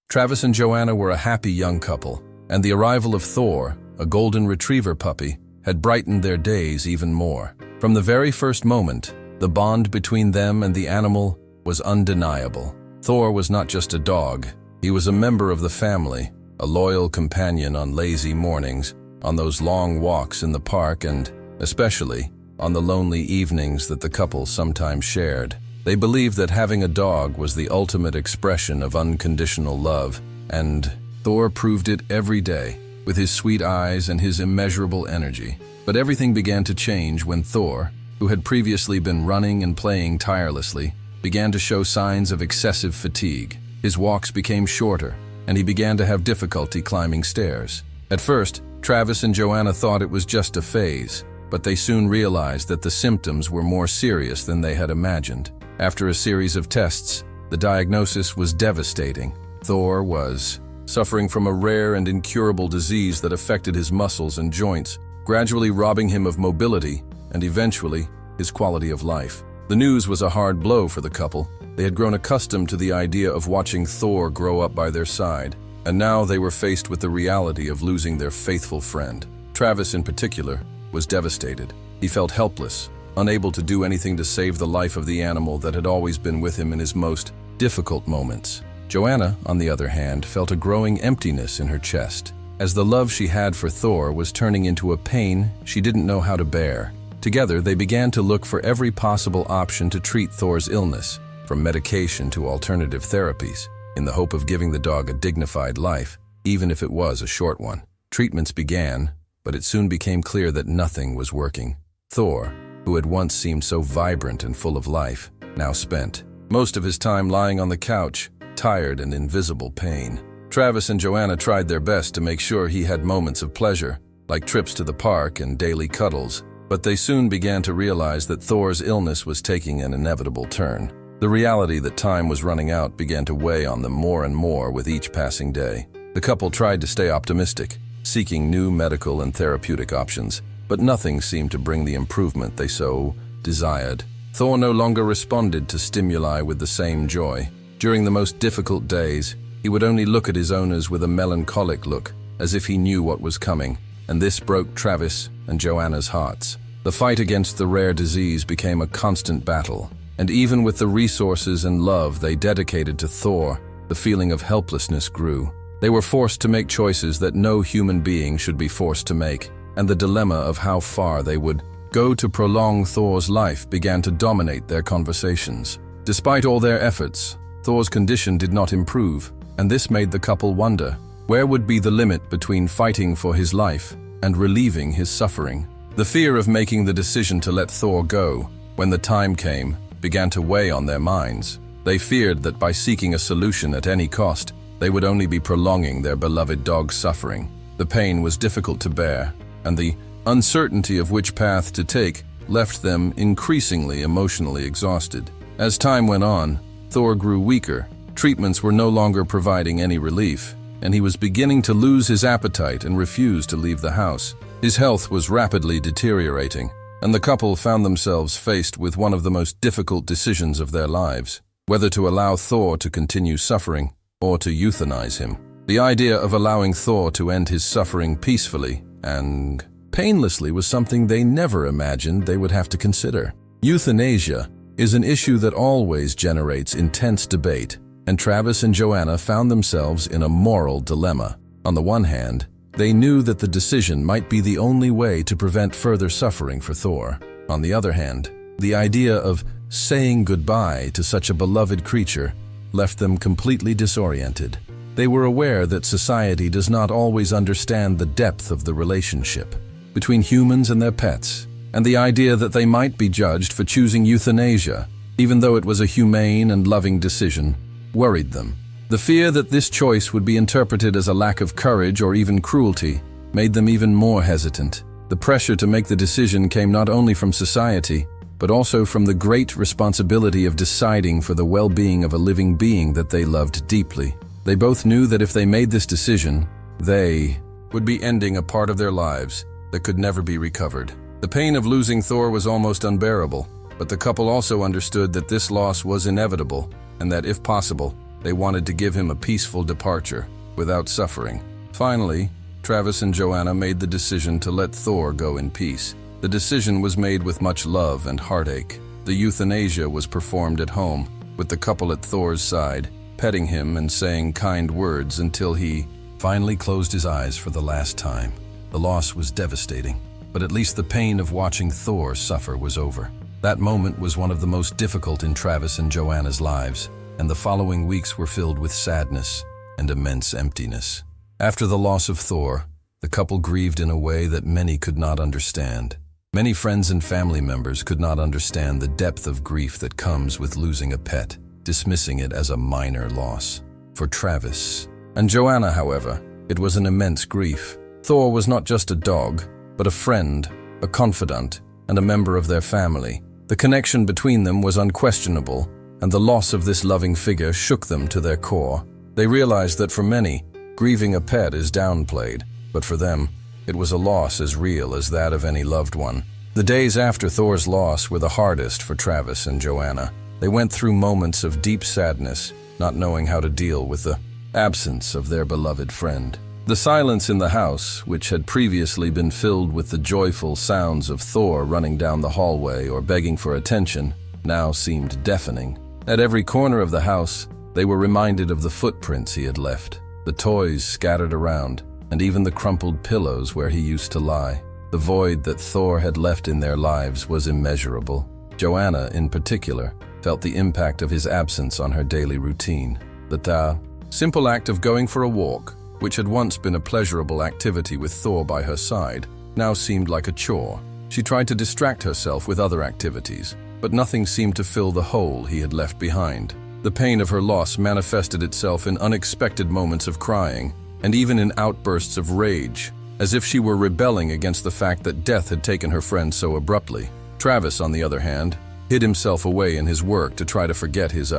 Travis and Joanna were a happy young couple, and the arrival of Thor, a golden retriever puppy, had brightened their days even more. From the very first moment, the bond between them and the animal was undeniable. Thor was not just a dog, he was a member of the family, a loyal companion on lazy mornings, on those long walks in the park, and, especially, on the lonely evenings that the couple sometimes shared. They believed that having a dog was the ultimate expression of unconditional love, and Thor proved it every day, with his sweet eyes and his immeasurable energy. But everything began to change when Thor, who had previously been running and playing tirelessly, began to show signs of excessive fatigue. His walks became shorter, and he began to have difficulty climbing stairs. At first, Travis and Joanna thought it was just a phase, but they soon realized that the symptoms were more serious than they had imagined. After a series of tests, the diagnosis was devastating. Thor was suffering from a rare and incurable disease that affected his muscles and joints, gradually robbing him of mobility and eventually his quality of life. The news was a hard blow for the couple. They had grown accustomed to the idea of watching Thor grow up by their side, and now they were faced with the reality of losing their faithful friend. Travis, in particular, was devastated. He felt helpless, unable to do anything to save the life of the animal that had always been with him in his most difficult moments. Joanna, on the other hand, felt a growing emptiness in her chest, as the love she had for Thor was turning into a pain she didn't know how to bear. Together, they began to look for every possible option to treat Thor's illness, from medication to alternative therapies, in the hope of giving the dog a dignified life, even if it was a short one. Treatments began, but it soon became clear that nothing was working. Thor, who had once seemed so vibrant and full of life, now spent most of his time lying on the couch, tired and in visible pain. Travis and Joanna tried their best to make sure he had moments of pleasure, like trips to the park and daily cuddles, but they soon began to realize that Thor's illness was taking an inevitable turn. The reality that time was running out began to weigh on them more and more with each passing day. The couple tried to stay optimistic, seeking new medical and therapeutic options, but nothing seemed to bring the improvement they so desired. Thor no longer responded to stimuli with the same joy. During the most difficult days, he would only look at his owners with a melancholic look, as if he knew what was coming, and this broke Travis and Joanna's hearts. The fight against the rare disease became a constant battle, and even with the resources and love they dedicated to Thor, the feeling of helplessness grew. They were forced to make choices that no human being should be forced to make, and the dilemma of how far they would go to prolong Thor's life began to dominate their conversations. Despite all their efforts, Thor's condition did not improve, and this made the couple wonder, where would be the limit between fighting for his life and relieving his suffering? The fear of making the decision to let Thor go, when the time came, began to weigh on their minds. They feared that by seeking a solution at any cost, they would only be prolonging their beloved dog's suffering. The pain was difficult to bear, and the uncertainty of which path to take left them increasingly emotionally exhausted. As time went on, Thor grew weaker. Treatments were no longer providing any relief, and he was beginning to lose his appetite and refuse to leave the house. His health was rapidly deteriorating, and the couple found themselves faced with one of the most difficult decisions of their lives, whether to allow Thor to continue suffering or to euthanize him. The idea of allowing Thor to end his suffering peacefully and painlessly was something they never imagined they would have to consider. Euthanasia is an issue that always generates intense debate, and Travis and Joanna found themselves in a moral dilemma. On the one hand, they knew that the decision might be the only way to prevent further suffering for Thor. On the other hand, the idea of saying goodbye to such a beloved creature left them completely disoriented. They were aware that society does not always understand the depth of the relationship between humans and their pets, and the idea that they might be judged for choosing euthanasia, even though it was a humane and loving decision, worried them. The fear that this choice would be interpreted as a lack of courage or even cruelty made them even more hesitant. The pressure to make the decision came not only from society, but also from the great responsibility of deciding for the well-being of a living being that they loved deeply. They both knew that if they made this decision, they would be ending a part of their lives that could never be recovered. The pain of losing Thor was almost unbearable, but the couple also understood that this loss was inevitable, and that if possible, They wanted to give him a peaceful departure, without suffering. Finally, Travis and Joanna made the decision to let Thor go in peace. The decision was made with much love and heartache. The euthanasia was performed at home, with the couple at Thor's side, petting him and saying kind words until he finally closed his eyes for the last time. The loss was devastating, but at least the pain of watching Thor suffer was over. That moment was one of the most difficult in Travis and Joanna's lives, and the following weeks were filled with sadness and immense emptiness. After the loss of Thor, the couple grieved in a way that many could not understand. Many friends and family members could not understand the depth of grief that comes with losing a pet, dismissing it as a minor loss. For Travis and Joanna, however, it was an immense grief. Thor was not just a dog, but a friend, a confidant, and a member of their family. The connection between them was unquestionable, and the loss of this loving figure shook them to their core. They realized that for many, grieving a pet is downplayed, but for them, it was a loss as real as that of any loved one. The days after Thor's loss were the hardest for Travis and Joanna. They went through moments of deep sadness, not knowing how to deal with the absence of their beloved friend. The silence in the house, which had previously been filled with the joyful sounds of Thor running down the hallway or begging for attention, now seemed deafening. At every corner of the house, they were reminded of the footprints he had left, the toys scattered around, and even the crumpled pillows where he used to lie. The void that Thor had left in their lives was immeasurable. Joanna, in particular, felt the impact of his absence on her daily routine. The simple act of going for a walk, which had once been a pleasurable activity with Thor by her side, now seemed like a chore. She tried to distract herself with other activities, but nothing seemed to fill the hole he had left behind. The pain of her loss manifested itself in unexpected moments of crying, and even in outbursts of rage, as if she were rebelling against the fact that death had taken her friend so abruptly. Travis, on the other hand, hid himself away in his work to try to forget his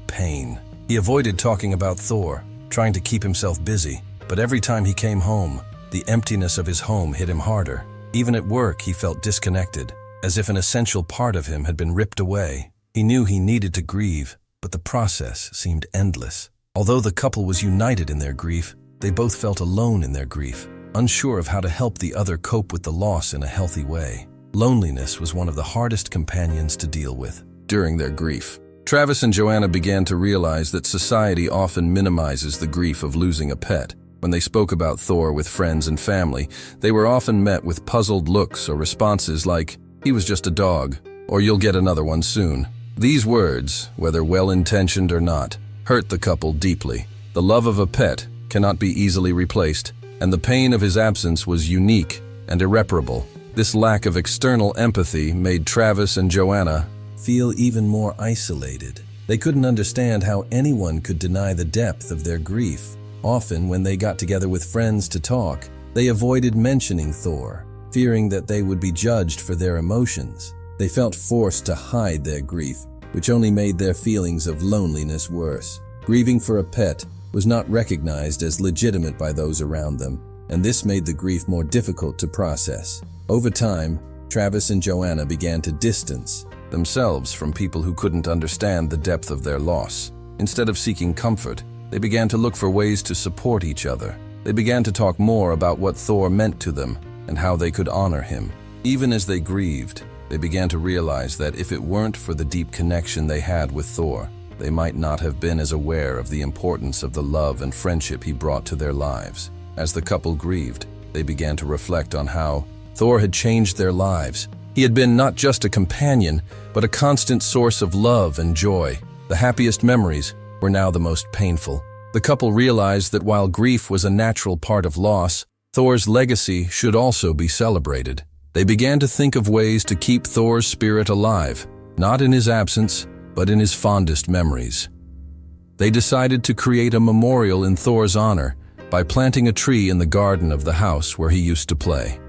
pain. He avoided talking about Thor, trying to keep himself busy. But every time he came home, the emptiness of his home hit him harder. Even at work, he felt disconnected, as if an essential part of him had been ripped away. He knew he needed to grieve, but the process seemed endless. Although the couple was united in their grief, they both felt alone in their grief, unsure of how to help the other cope with the loss in a healthy way. Loneliness was one of the hardest companions to deal with during their grief. Travis and Joanna began to realize that society often minimizes the grief of losing a pet. When they spoke about Thor with friends and family, they were often met with puzzled looks or responses like, "He was just a dog," or "You'll get another one soon." These words, whether well-intentioned or not, hurt the couple deeply. The love of a pet cannot be easily replaced, and the pain of his absence was unique and irreparable. This lack of external empathy made Travis and Joanna feel even more isolated. They couldn't understand how anyone could deny the depth of their grief. Often, when they got together with friends to talk, they avoided mentioning Thor, fearing that they would be judged for their emotions. They felt forced to hide their grief, which only made their feelings of loneliness worse. Grieving for a pet was not recognized as legitimate by those around them, and this made the grief more difficult to process. Over time, Travis and Joanna began to distance themselves from people who couldn't understand the depth of their loss. Instead of seeking comfort, they began to look for ways to support each other. They began to talk more about what Thor meant to them and how they could honor him. Even as they grieved, they began to realize that if it weren't for the deep connection they had with Thor, they might not have been as aware of the importance of the love and friendship he brought to their lives. As the couple grieved, they began to reflect on how Thor had changed their lives. He had been not just a companion, but a constant source of love and joy. The happiest memories were now the most painful. The couple realized that while grief was a natural part of loss, Thor's legacy should also be celebrated. They began to think of ways to keep Thor's spirit alive, not in his absence, but in his fondest memories. They decided to create a memorial in Thor's honor by planting a tree in the garden of the house where he used to play.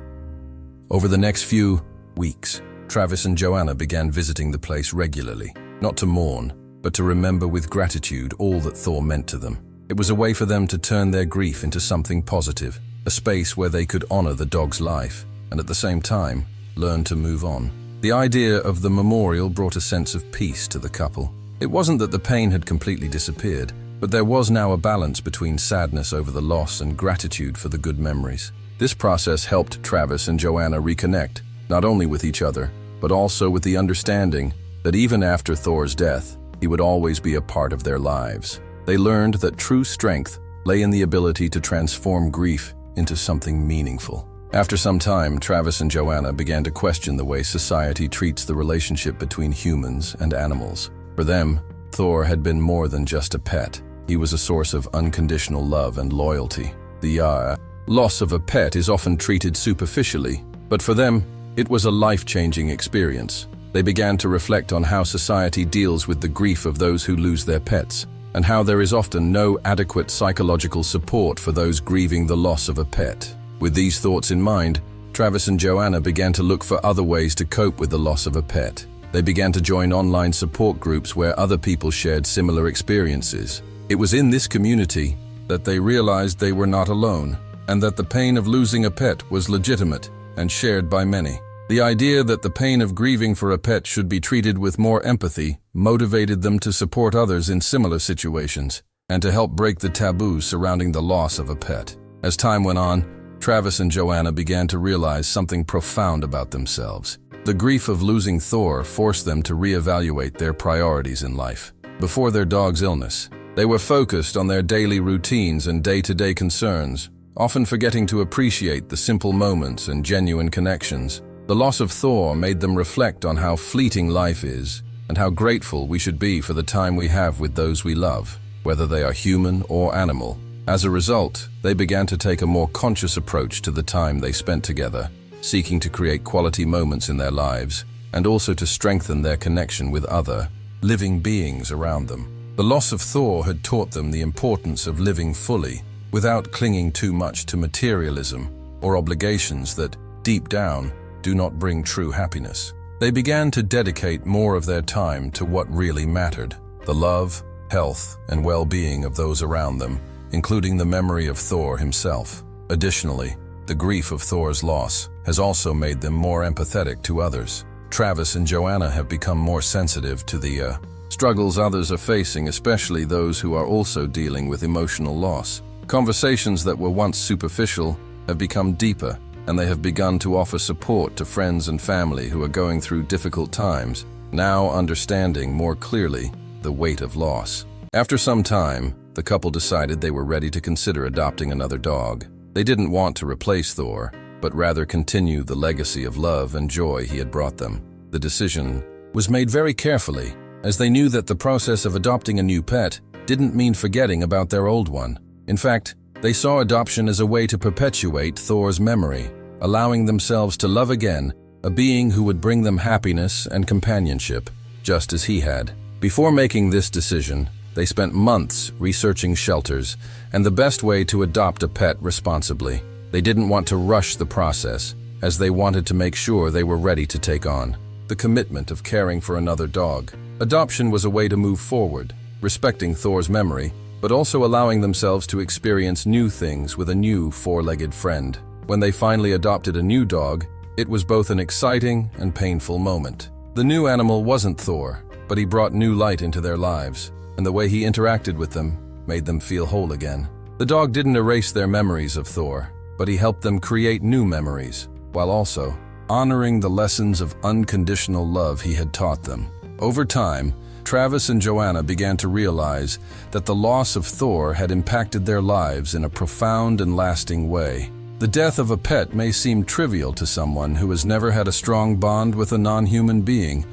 Over the next few weeks, Travis and Joanna began visiting the place regularly, not to mourn, but to remember with gratitude all that Thor meant to them. It was a way for them to turn their grief into something positive, a space where they could honor the dog's life, and at the same time, learn to move on. The idea of the memorial brought a sense of peace to the couple. It wasn't that the pain had completely disappeared, But there was now a balance between sadness over the loss and gratitude for the good memories. This process helped Travis and Joanna reconnect, not only with each other, but also with the understanding that even after Thor's death, he would always be a part of their lives. They learned that true strength lay in the ability to transform grief into something meaningful. After some time, Travis and Joanna began to question the way society treats the relationship between humans and animals. For them, Thor had been more than just a pet. He was a source of unconditional love and loyalty. The loss of a pet is often treated superficially, but for them, it was a life-changing experience. They began to reflect on how society deals with the grief of those who lose their pets, and how there is often no adequate psychological support for those grieving the loss of a pet. With these thoughts in mind, Travis and Joanna began to look for other ways to cope with the loss of a pet. They began to join online support groups where other people shared similar experiences. It was in this community that they realized they were not alone, and that the pain of losing a pet was legitimate and shared by many. The idea that the pain of grieving for a pet should be treated with more empathy motivated them to support others in similar situations and to help break the taboos surrounding the loss of a pet. As time went on, Travis and Joanna began to realize something profound about themselves. The grief of losing Thor forced them to reevaluate their priorities in life. Before their dog's illness, they were focused on their daily routines and day-to-day concerns, often forgetting to appreciate the simple moments and genuine connections. The loss of Thor made them reflect on how fleeting life is and how grateful we should be for the time we have with those we love, whether they are human or animal. As a result, they began to take a more conscious approach to the time they spent together, seeking to create quality moments in their lives and also to strengthen their connection with other living beings around them. The loss of Thor had taught them the importance of living fully without clinging too much to materialism or obligations that, deep down, do not bring true happiness. They began to dedicate more of their time to what really mattered: the love, health, and well-being of those around them, including the memory of Thor himself. Additionally, the grief of Thor's loss has also made them more empathetic to others. Travis and Joanna have become more sensitive to the struggles others are facing, especially those who are also dealing with emotional loss. Conversations that were once superficial have become deeper, and they have begun to offer support to friends and family who are going through difficult times, now understanding more clearly the weight of loss. After some time, the couple decided they were ready to consider adopting another dog. They didn't want to replace Thor, but rather continue the legacy of love and joy he had brought them. The decision was made very carefully, as they knew that the process of adopting a new pet didn't mean forgetting about their old one. In fact, they saw adoption as a way to perpetuate Thor's memory, allowing themselves to love again a being who would bring them happiness and companionship, just as he had. Before making this decision, they spent months researching shelters and the best way to adopt a pet responsibly. They didn't want to rush the process, as they wanted to make sure they were ready to take on the commitment of caring for another dog. Adoption was a way to move forward, respecting Thor's memory, but also allowing themselves to experience new things with a new four-legged friend. When they finally adopted a new dog, it was both an exciting and painful moment. The new animal wasn't Thor, but he brought new light into their lives, and the way he interacted with them made them feel whole again. The dog didn't erase their memories of Thor, but he helped them create new memories, while also honoring the lessons of unconditional love he had taught them. Over time, Travis and Joanna began to realize that the loss of Thor had impacted their lives in a profound and lasting way. The death of a pet may seem trivial to someone who has never had a strong bond with a non-human being,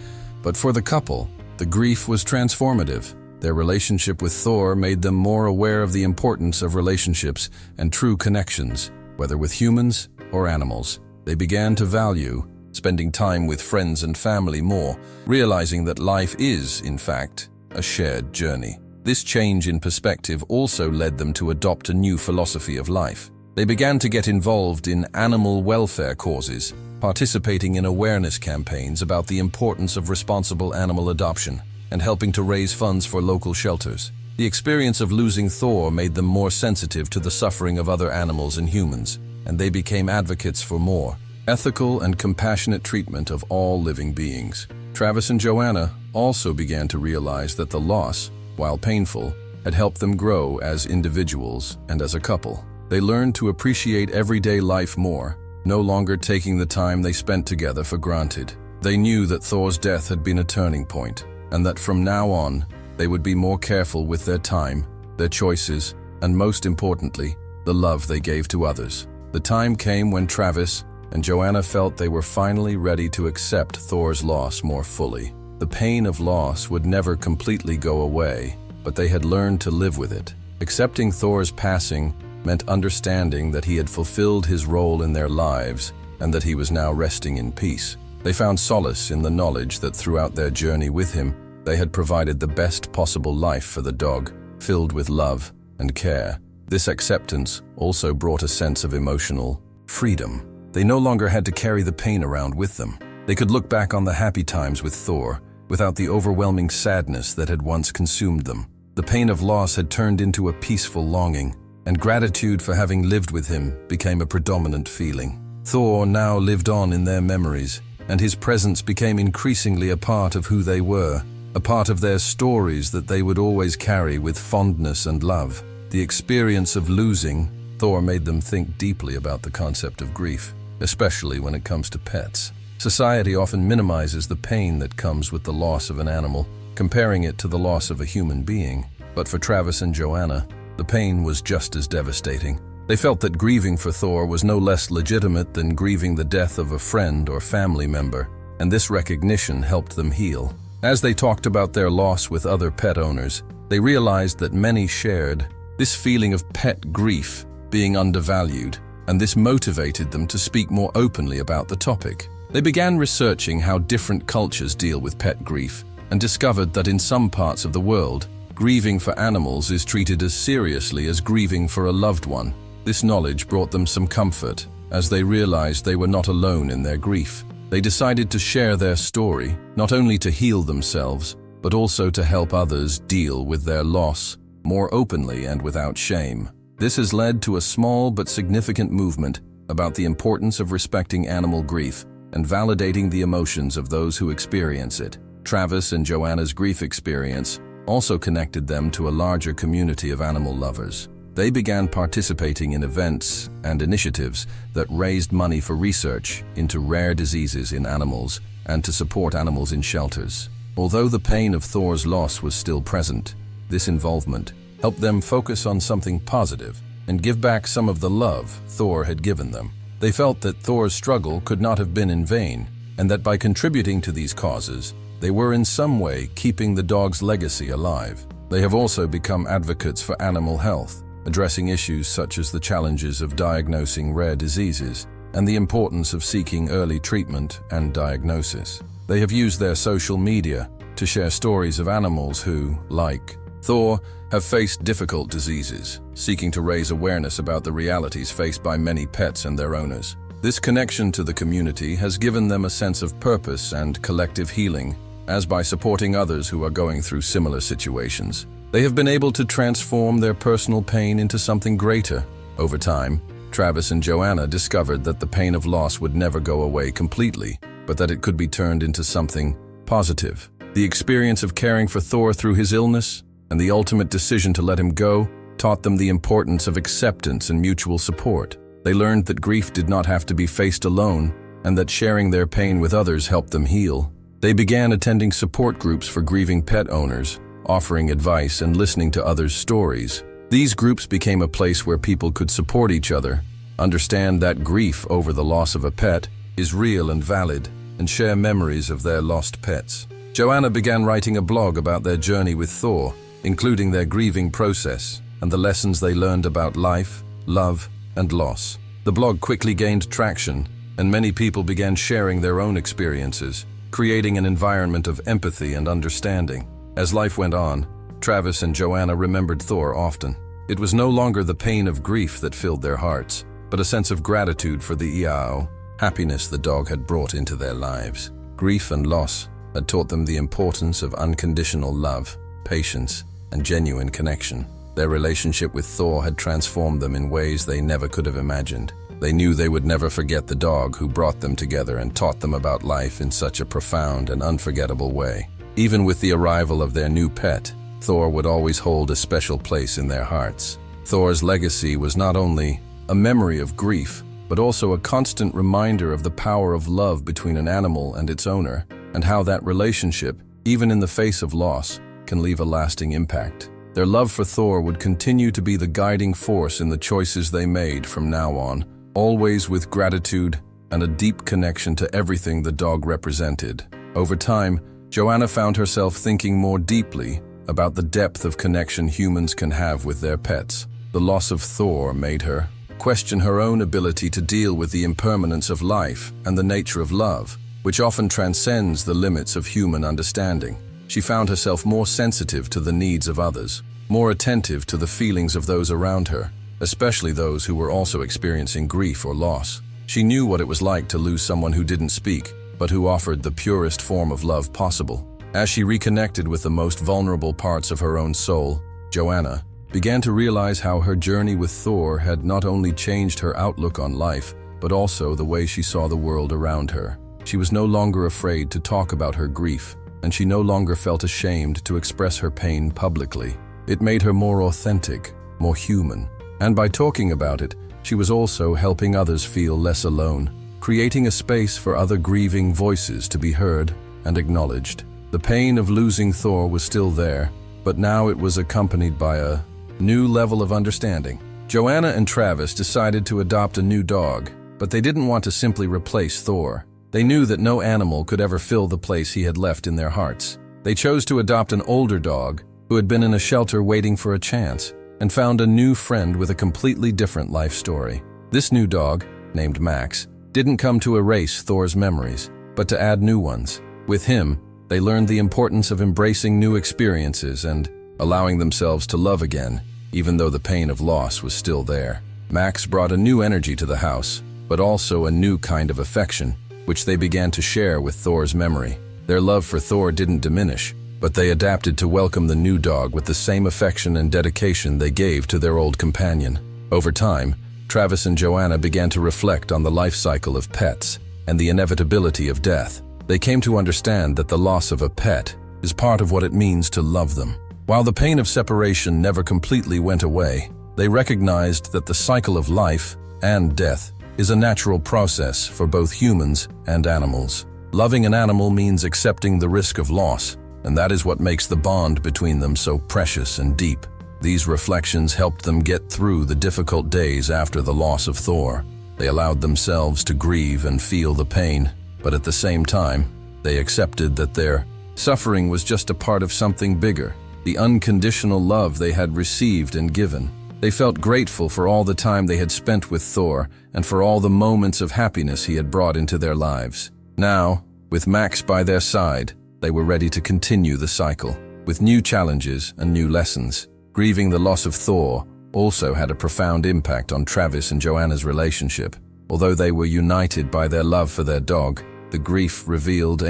but for the couple, the grief was transformative. Their relationship with Thor made them more aware of the importance of relationships and true connections, whether with humans or animals. They began to value spending time with friends and family more, realizing that life is, in fact, a shared journey. This change in perspective also led them to adopt a new philosophy of life. They began to get involved in animal welfare causes, participating in awareness campaigns about the importance of responsible animal adoption, and helping to raise funds for local shelters. The experience of losing Thor made them more sensitive to the suffering of other animals and humans, and they became advocates for more ethical and compassionate treatment of all living beings. Travis and Joanna also began to realize that the loss, while painful, had helped them grow as individuals and as a couple. They learned to appreciate everyday life more, no longer taking the time they spent together for granted. They knew that Thor's death had been a turning point, and that from now on, they would be more careful with their time, their choices, and most importantly, the love they gave to others. The time came when Travis and Joanna felt they were finally ready to accept Thor's loss more fully. The pain of loss would never completely go away, but they had learned to live with it. Accepting Thor's passing meant understanding that he had fulfilled his role in their lives and that he was now resting in peace. They found solace in the knowledge that throughout their journey with him, they had provided the best possible life for the dog, filled with love and care. This acceptance also brought a sense of emotional freedom. They no longer had to carry the pain around with them. They could look back on the happy times with Thor without the overwhelming sadness that had once consumed them. The pain of loss had turned into a peaceful longing, and gratitude for having lived with him became a predominant feeling. Thor now lived on in their memories, and his presence became increasingly a part of who they were, a part of their stories that they would always carry with fondness and love. The experience of losing Thor made them think deeply about the concept of grief, especially when it comes to pets. Society often minimizes the pain that comes with the loss of an animal, comparing it to the loss of a human being. But for Travis and Joanna, the pain was just as devastating. They felt that grieving for Thor was no less legitimate than grieving the death of a friend or family member, and this recognition helped them heal. As they talked about their loss with other pet owners, they realized that many shared this feeling of pet grief being undervalued, and this motivated them to speak more openly about the topic. They began researching how different cultures deal with pet grief and discovered that in some parts of the world, grieving for animals is treated as seriously as grieving for a loved one. This knowledge brought them some comfort, as they realized they were not alone in their grief. They decided to share their story, not only to heal themselves, but also to help others deal with their loss more openly and without shame. This has led to a small but significant movement about the importance of respecting animal grief and validating the emotions of those who experience it. Travis and Joanna's grief experience also connected them to a larger community of animal lovers. They began participating in events and initiatives that raised money for research into rare diseases in animals and to support animals in shelters. Although the pain of Thor's loss was still present, this involvement helped them focus on something positive and give back some of the love Thor had given them. They felt that Thor's struggle could not have been in vain, and that by contributing to these causes, they were in some way keeping the dog's legacy alive. They have also become advocates for animal health, addressing issues such as the challenges of diagnosing rare diseases and the importance of seeking early treatment and diagnosis. They have used their social media to share stories of animals who, like Thor, have faced difficult diseases, seeking to raise awareness about the realities faced by many pets and their owners. This connection to the community has given them a sense of purpose and collective healing, as by supporting others who are going through similar situations, they have been able to transform their personal pain into something greater. Over time, Travis and Joanna discovered that the pain of loss would never go away completely, but that it could be turned into something positive. The experience of caring for Thor through his illness and the ultimate decision to let him go taught them the importance of acceptance and mutual support. They learned that grief did not have to be faced alone, and that sharing their pain with others helped them heal. They began attending support groups for grieving pet owners, offering advice and listening to others' stories. These groups became a place where people could support each other, understand that grief over the loss of a pet is real and valid, and share memories of their lost pets. Joanna began writing a blog about their journey with Thor, including their grieving process and the lessons they learned about life, love, and loss. The blog quickly gained traction, and many people began sharing their own experiences, creating an environment of empathy and understanding. As life went on, Travis and Joanna remembered Thor often. It was no longer the pain of grief that filled their hearts, but a sense of gratitude for the happiness the dog had brought into their lives. Grief and loss had taught them the importance of unconditional love, patience, and genuine connection. Their relationship with Thor had transformed them in ways they never could have imagined. They knew they would never forget the dog who brought them together and taught them about life in such a profound and unforgettable way. Even with the arrival of their new pet, Thor would always hold a special place in their hearts. Thor's legacy was not only a memory of grief, but also a constant reminder of the power of love between an animal and its owner, and how that relationship, even in the face of loss, can leave a lasting impact. Their love for Thor would continue to be the guiding force in the choices they made from now on, always with gratitude and a deep connection to everything the dog represented. Over time, Joanna found herself thinking more deeply about the depth of connection humans can have with their pets. The loss of Thor made her question her own ability to deal with the impermanence of life and the nature of love, which often transcends the limits of human understanding. She found herself more sensitive to the needs of others, more attentive to the feelings of those around her, especially those who were also experiencing grief or loss. She knew what it was like to lose someone who didn't speak, but who offered the purest form of love possible. As she reconnected with the most vulnerable parts of her own soul, Joanna began to realize how her journey with Thor had not only changed her outlook on life, but also the way she saw the world around her. She was no longer afraid to talk about her grief, and she no longer felt ashamed to express her pain publicly. It made her more authentic, more human. And by talking about it, she was also helping others feel less alone, creating a space for other grieving voices to be heard and acknowledged. The pain of losing Thor was still there, but now it was accompanied by a new level of understanding. Joanna and Travis decided to adopt a new dog, but they didn't want to simply replace Thor. They knew that no animal could ever fill the place he had left in their hearts. They chose to adopt an older dog who had been in a shelter waiting for a chance, and found a new friend with a completely different life story. This new dog, named Max, didn't come to erase Thor's memories, but to add new ones. With him, they learned the importance of embracing new experiences and allowing themselves to love again, even though the pain of loss was still there. Max brought a new energy to the house, but also a new kind of affection, which they began to share with Thor's memory. Their love for Thor didn't diminish, but they adapted to welcome the new dog with the same affection and dedication they gave to their old companion. Over time, Travis and Joanna began to reflect on the life cycle of pets and the inevitability of death. They came to understand that the loss of a pet is part of what it means to love them. While the pain of separation never completely went away, they recognized that the cycle of life and death is a natural process for both humans and animals. Loving an animal means accepting the risk of loss, and that is what makes the bond between them so precious and deep. These reflections helped them get through the difficult days after the loss of Thor. They allowed themselves to grieve and feel the pain, but at the same time, they accepted that their suffering was just a part of something bigger, the unconditional love they had received and given. They felt grateful for all the time they had spent with Thor and for all the moments of happiness he had brought into their lives. Now, with Max by their side, they were ready to continue the cycle, with new challenges and new lessons. Grieving the loss of Thor also had a profound impact on Travis and Joanna's relationship. Although they were united by their love for their dog, the grief revealed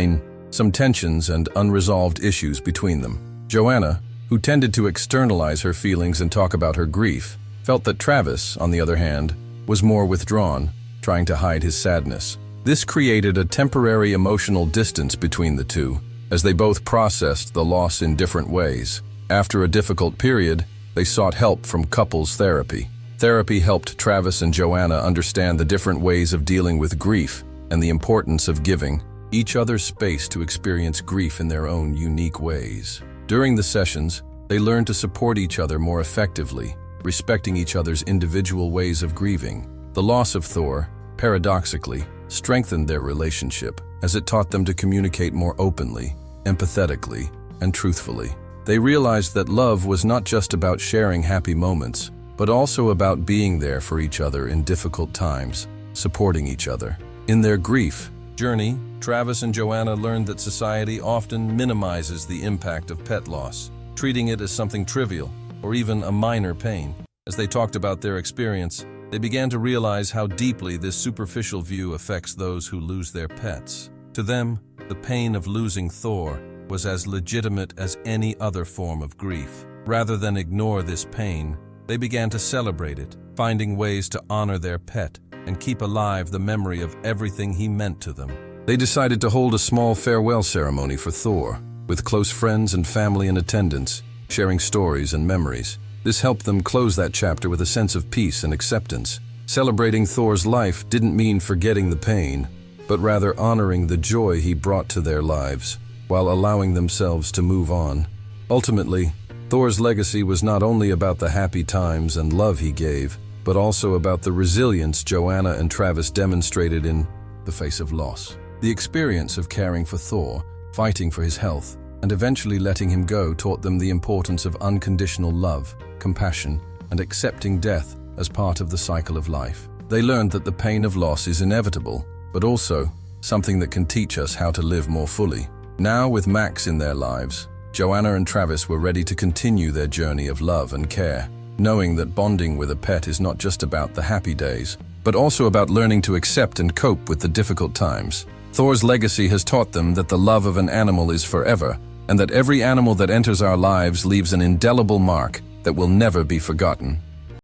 some tensions and unresolved issues between them. Joanna, who tended to externalize her feelings and talk about her grief, felt that Travis, on the other hand, was more withdrawn, trying to hide his sadness. This created a temporary emotional distance between the two, as they both processed the loss in different ways. After a difficult period, they sought help from couples therapy. Therapy helped Travis and Joanna understand the different ways of dealing with grief and the importance of giving each other space to experience grief in their own unique ways. During the sessions, they learned to support each other more effectively, respecting each other's individual ways of grieving. The loss of Thor, paradoxically, strengthened their relationship as it taught them to communicate more openly, empathetically, and truthfully. They realized that love was not just about sharing happy moments, but also about being there for each other in difficult times, supporting each other. In their grief journey, Travis and Joanna learned that society often minimizes the impact of pet loss, treating it as something trivial or even a minor pain. As they talked about their experience, they began to realize how deeply this superficial view affects those who lose their pets. To them, the pain of losing Thor was as legitimate as any other form of grief. Rather than ignore this pain, they began to celebrate it, finding ways to honor their pet and keep alive the memory of everything he meant to them. They decided to hold a small farewell ceremony for Thor, with close friends and family in attendance, sharing stories and memories. This helped them close that chapter with a sense of peace and acceptance. Celebrating Thor's life didn't mean forgetting the pain, but rather honoring the joy he brought to their lives, while allowing themselves to move on. Ultimately, Thor's legacy was not only about the happy times and love he gave, but also about the resilience Joanna and Travis demonstrated in the face of loss. The experience of caring for Thor, fighting for his health, and eventually letting him go taught them the importance of unconditional love, compassion, and accepting death as part of the cycle of life. They learned that the pain of loss is inevitable, but also something that can teach us how to live more fully. Now, with Max in their lives, Joanna and Travis were ready to continue their journey of love and care, knowing that bonding with a pet is not just about the happy days, but also about learning to accept and cope with the difficult times. Thor's legacy has taught them that the love of an animal is forever, and that every animal that enters our lives leaves an indelible mark that will never be forgotten.